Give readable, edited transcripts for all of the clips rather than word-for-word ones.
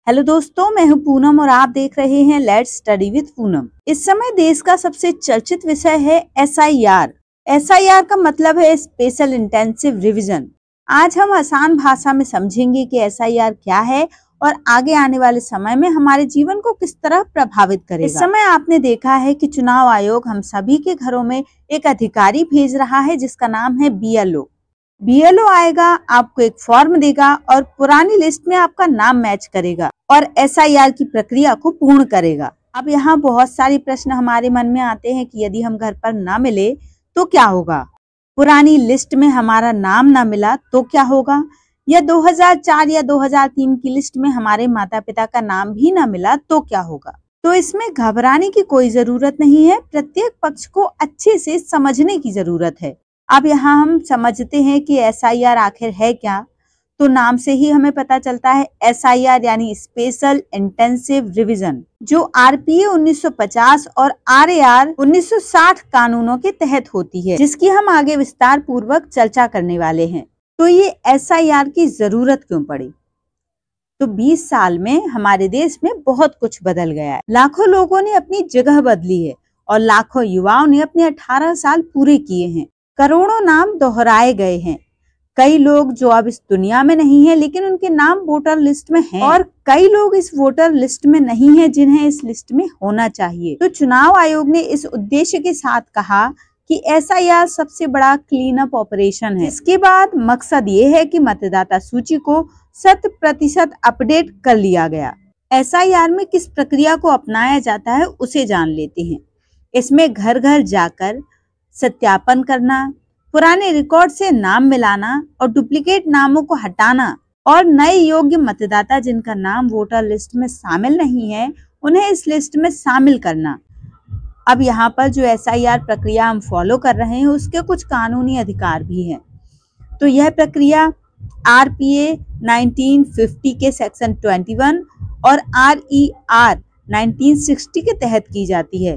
Hello दोस्तों, मैं हूं पूनम और आप देख रहे हैं लेट्स स्टडी विद पूनम। इस समय देश का सबसे चर्चित विषय है SIR। SIR का मतलब है स्पेशल इंटेंसिव रिवीजन। आज हम आसान भाषा में समझेंगे कि SIR क्या है और आगे आने वाले समय में हमारे जीवन को किस तरह प्रभावित करेगा। इस समय आपने देखा है कि चुनाव आयोग हम सभी के घरों में एक अधिकारी भेज रहा है जिसका नाम है BLO आएगा, आपको एक फॉर्म देगा और पुरानी लिस्ट में आपका नाम मैच करेगा और SIR की प्रक्रिया को पूर्ण करेगा। अब यहाँ बहुत सारे प्रश्न हमारे मन में आते हैं कि यदि हम घर पर ना मिले तो क्या होगा, पुरानी लिस्ट में हमारा नाम ना मिला तो क्या होगा, या 2004 या 2003 की लिस्ट में हमारे माता पिता का नाम भी ना मिला तो क्या होगा। तो इसमें घबराने की कोई जरूरत नहीं है, प्रत्येक पक्ष को अच्छे से समझने की जरूरत है। अब यहाँ हम समझते हैं कि SIR आखिर है क्या। तो नाम से ही हमें पता चलता है SIR यानी स्पेशल इंटेंसिव रिवीजन, जो RPA 1950 और RAR 1960 कानूनों के तहत होती है, जिसकी हम आगे विस्तार पूर्वक चर्चा करने वाले हैं। तो ये SIR की जरूरत क्यों पड़ी? तो 20 साल में हमारे देश में बहुत कुछ बदल गया है। लाखों लोगों ने अपनी जगह बदली है और लाखों युवाओं ने अपने 18 साल पूरे किए हैं। करोड़ों नाम दोहराए गए हैं। कई लोग जो अब इस दुनिया में नहीं है लेकिन उनके नाम वोटर लिस्ट में हैं, और कई लोग इस वोटर लिस्ट में नहीं है जिन्हें इस लिस्ट में होना चाहिए। तो चुनाव आयोग ने इस उद्देश्य के साथ कहा कि SIR सबसे बड़ा क्लीन अप ऑपरेशन है। इसके बाद मकसद ये है कि मतदाता सूची को 100% अपडेट कर लिया गया। SIR में किस प्रक्रिया को अपनाया जाता है उसे जान लेते हैं। इसमें घर घर जाकर सत्यापन करना, पुराने रिकॉर्ड से नाम मिलाना और डुप्लीकेट नामों को हटाना और नए योग्य मतदाता जिनका नाम वोटर लिस्ट में शामिल नहीं है उन्हें इस लिस्ट में शामिल करना। अब यहाँ पर जो SIR प्रक्रिया हम फॉलो कर रहे हैं उसके कुछ कानूनी अधिकार भी हैं। तो यह प्रक्रिया RPA 1950 के सेक्शन 21 और RER 1960 के तहत की जाती है।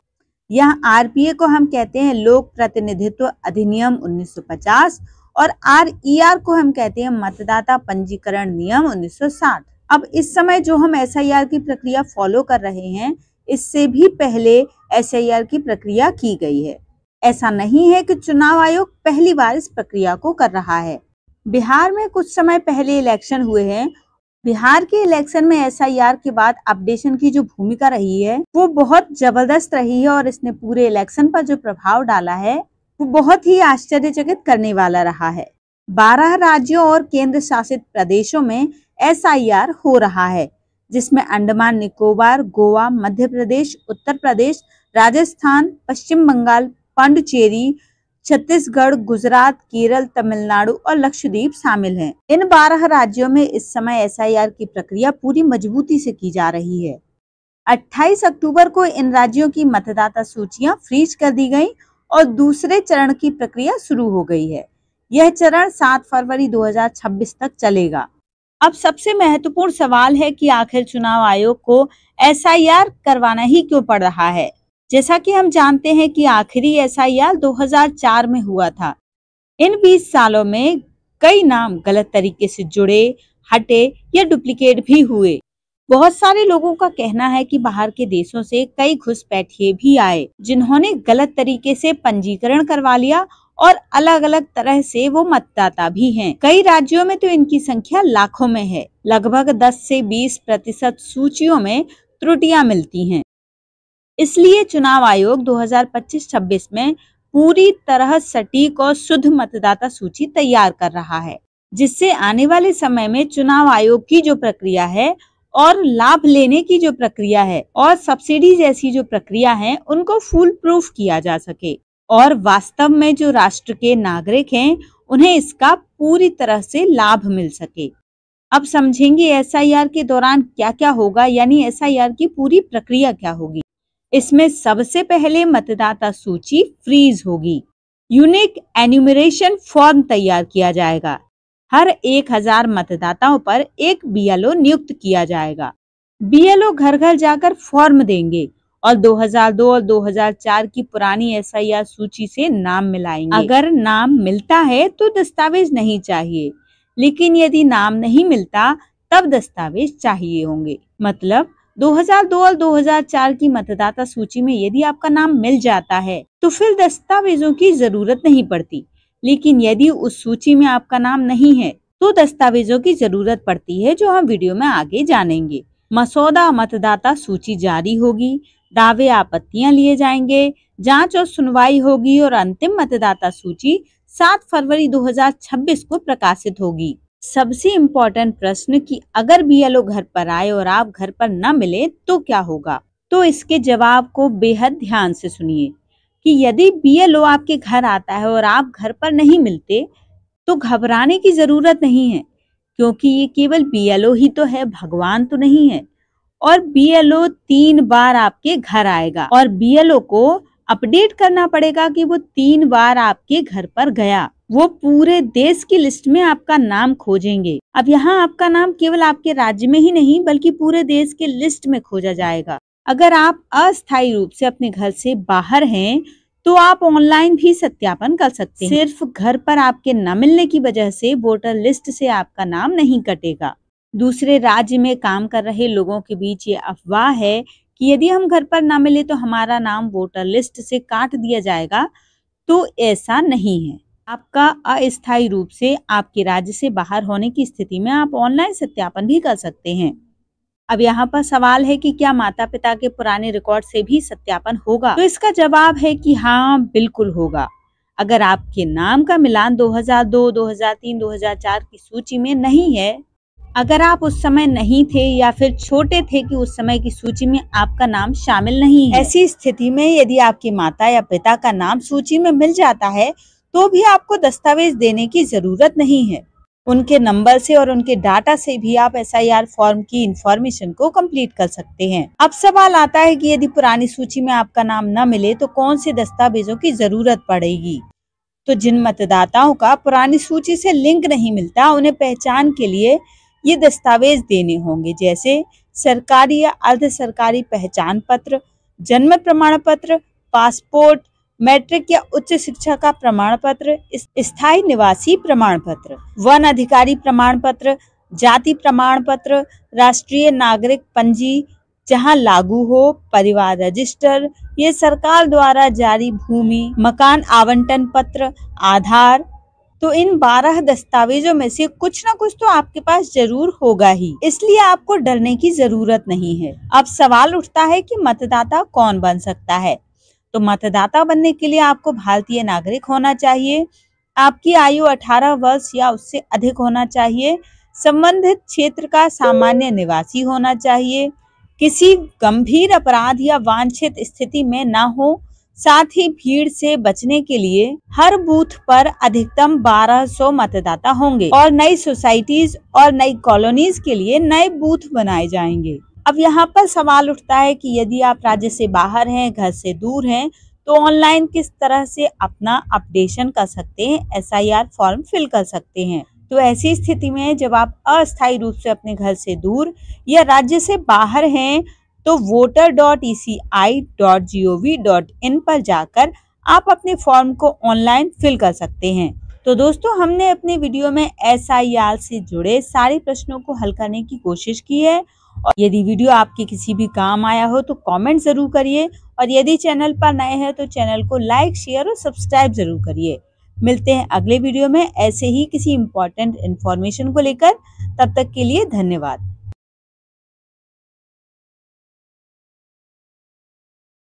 यह RPA को हम कहते हैं लोक प्रतिनिधित्व अधिनियम 1950 और RER को हम कहते हैं मतदाता पंजीकरण नियम 1960। अब इस समय जो हम SIR की प्रक्रिया फॉलो कर रहे हैं इससे भी पहले SIR की प्रक्रिया की गई है। ऐसा नहीं है कि चुनाव आयोग पहली बार इस प्रक्रिया को कर रहा है। बिहार में कुछ समय पहले इलेक्शन हुए हैं। बिहार के इलेक्शन में SIR के बाद अपडेशन की जो भूमिका रही है वो बहुत जबरदस्त रही है और इसने पूरे इलेक्शन पर जो प्रभाव डाला है वो बहुत ही आश्चर्यचकित करने वाला रहा है। 12 राज्यों और केंद्र शासित प्रदेशों में SIR हो रहा है, जिसमें अंडमान निकोबार, गोवा, मध्य प्रदेश, उत्तर प्रदेश, राजस्थान, पश्चिम बंगाल, पांडुचेरी, छत्तीसगढ़, गुजरात, केरल, तमिलनाडु और लक्षद्वीप शामिल हैं। इन 12 राज्यों में इस समय SIR की प्रक्रिया पूरी मजबूती से की जा रही है। 28 अक्टूबर को इन राज्यों की मतदाता सूचियां फ्रीज कर दी गई और दूसरे चरण की प्रक्रिया शुरू हो गई है। यह चरण 7 फरवरी 2026 तक चलेगा। अब सबसे महत्वपूर्ण सवाल है कि आखिर चुनाव आयोग को SIR करवाना ही क्यों पड़ रहा है। जैसा कि हम जानते हैं कि आखिरी SIR 2004 में हुआ था। इन 20 सालों में कई नाम गलत तरीके से जुड़े, हटे या डुप्लीकेट भी हुए। बहुत सारे लोगों का कहना है कि बाहर के देशों से कई घुसपैठिए भी आए जिन्होंने गलत तरीके से पंजीकरण करवा लिया और अलग अलग तरह से वो मतदाता भी हैं। कई राज्यों में तो इनकी संख्या लाखों में है। लगभग 10 से 20% सूचियों में त्रुटियां मिलती हैं। इसलिए चुनाव आयोग 2025-26 में पूरी तरह सटीक और शुद्ध मतदाता सूची तैयार कर रहा है, जिससे आने वाले समय में चुनाव आयोग की जो प्रक्रिया है और लाभ लेने की जो प्रक्रिया है और सब्सिडी जैसी जो प्रक्रिया है उनको फुल प्रूफ किया जा सके और वास्तव में जो राष्ट्र के नागरिक हैं उन्हें इसका पूरी तरह से लाभ मिल सके। अब समझेंगे SIR के दौरान क्या क्या होगा, यानी SIR की पूरी प्रक्रिया क्या होगी। इसमें सबसे पहले मतदाता सूची फ्रीज होगी। यूनिक एन्यूमरेशन फॉर्म तैयार किया जाएगा। हर 1000 मतदाताओं पर एक BLO नियुक्त किया जाएगा। BLO घर घर जाकर फॉर्म देंगे और 2002 और 2004 की पुरानी SIR सूची से नाम मिलाएंगे। अगर नाम मिलता है तो दस्तावेज नहीं चाहिए, लेकिन यदि नाम नहीं मिलता तब दस्तावेज चाहिए होंगे। मतलब 2002 और 2004 की मतदाता सूची में यदि आपका नाम मिल जाता है तो फिर दस्तावेजों की जरूरत नहीं पड़ती। लेकिन यदि उस सूची में आपका नाम नहीं है तो दस्तावेजों की जरूरत पड़ती है, जो हम वीडियो में आगे जानेंगे। मसौदा मतदाता सूची जारी होगी, दावे आपत्तियां लिए जाएंगे, जांच और सुनवाई होगी और अंतिम मतदाता सूची 7 फरवरी 2026 को प्रकाशित होगी। सबसे इम्पोर्टेंट प्रश्न कि अगर बीएलओ घर पर आए और आप घर पर न मिले तो क्या होगा? तो इसके जवाब को बेहद ध्यान से सुनिए कि यदि बीएलओ आपके घर आता है और आप घर पर नहीं मिलते तो घबराने की जरूरत नहीं है, क्योंकि ये केवल बीएलओ ही तो है, भगवान तो नहीं है। और बीएलओ 3 बार आपके घर आएगा और बीएलओ को अपडेट करना पड़ेगा कि वो 3 बार आपके घर पर गया। वो पूरे देश की लिस्ट में आपका नाम खोजेंगे। अब यहाँ आपका नाम केवल आपके राज्य में ही नहीं बल्कि पूरे देश के लिस्ट में खोजा जाएगा। अगर आप अस्थायी रूप से अपने घर से बाहर हैं तो आप ऑनलाइन भी सत्यापन कर सकते हैं। सिर्फ घर पर आपके न मिलने की वजह से वोटर लिस्ट से आपका नाम नहीं कटेगा। दूसरे राज्य में काम कर रहे लोगों के बीच ये अफवाह है कि यदि हम घर पर न मिले तो हमारा नाम वोटर लिस्ट से काट दिया जाएगा, तो ऐसा नहीं है। आपका अस्थायी रूप से आपके राज्य से बाहर होने की स्थिति में आप ऑनलाइन सत्यापन भी कर सकते हैं। अब यहाँ पर सवाल है कि क्या माता पिता के पुराने रिकॉर्ड से भी सत्यापन होगा? तो इसका जवाब है कि हाँ, बिल्कुल होगा। अगर आपके नाम का मिलान 2002, 2003, 2004 की सूची में नहीं है, अगर आप उस समय नहीं थे या फिर छोटे थे कि उस समय की सूची में आपका नाम शामिल नहीं है, ऐसी स्थिति में यदि आपके माता या पिता का नाम सूची में मिल जाता है तो भी आपको दस्तावेज देने की जरूरत नहीं है। उनके नंबर से और उनके डाटा से भी आप एसआईआर फॉर्म की इंफॉर्मेशन को कंप्लीट कर सकते हैं। अब सवाल आता है कि यदि पुरानी सूची में आपका नाम न मिले तो कौन से दस्तावेजों की जरूरत पड़ेगी? तो जिन मतदाताओं का पुरानी सूची से लिंक नहीं मिलता, उन्हें पहचान के लिए ये दस्तावेज देने होंगे, जैसे सरकारी या अर्ध सरकारी पहचान पत्र, जन्म प्रमाण पत्र, पासपोर्ट, मैट्रिक या उच्च शिक्षा का प्रमाण पत्र, स्थायी निवासी प्रमाण पत्र, वन अधिकारी प्रमाण पत्र, जाति प्रमाण पत्र, राष्ट्रीय नागरिक पंजी जहां लागू हो, परिवार रजिस्टर, ये सरकार द्वारा जारी भूमि मकान आवंटन पत्र, आधार। तो इन 12 दस्तावेजों में से कुछ ना कुछ तो आपके पास जरूर होगा ही, इसलिए आपको डरने की जरूरत नहीं है। अब सवाल उठता है कि मतदाता कौन बन सकता है? तो मतदाता बनने के लिए आपको भारतीय नागरिक होना चाहिए, आपकी आयु 18 वर्ष या उससे अधिक होना चाहिए, संबंधित क्षेत्र का सामान्य निवासी होना चाहिए, किसी गंभीर अपराध या वांछित स्थिति में न हो, साथ ही भीड़ से बचने के लिए हर बूथ पर अधिकतम 1200 मतदाता होंगे और नई सोसाइटीज और नई कॉलोनीज के लिए नए बूथ बनाए जाएंगे। अब यहाँ पर सवाल उठता है कि यदि आप राज्य से बाहर हैं, घर से दूर हैं, तो ऑनलाइन किस तरह से अपना अपडेशन कर सकते हैं, एसआईआर फॉर्म फिल कर सकते हैं। तो ऐसी स्थिति में जब आप अस्थायी रूप से अपने घर से दूर या राज्य से बाहर हैं तो voter.eci.gov.in पर जाकर आप अपने फॉर्म को ऑनलाइन फिल कर सकते हैं। तो दोस्तों, हमने अपने वीडियो में एसआईआर से जुड़े सारे प्रश्नों को हल करने की कोशिश की है। और यदि वीडियो आपके किसी भी काम आया हो तो कमेंट जरूर करिए, और यदि चैनल पर नए हैं तो चैनल को लाइक, शेयर और सब्सक्राइब जरूर करिए। मिलते हैं अगले वीडियो में ऐसे ही किसी इम्पोर्टेंट इन्फॉर्मेशन को लेकर। तब तक के लिए धन्यवाद।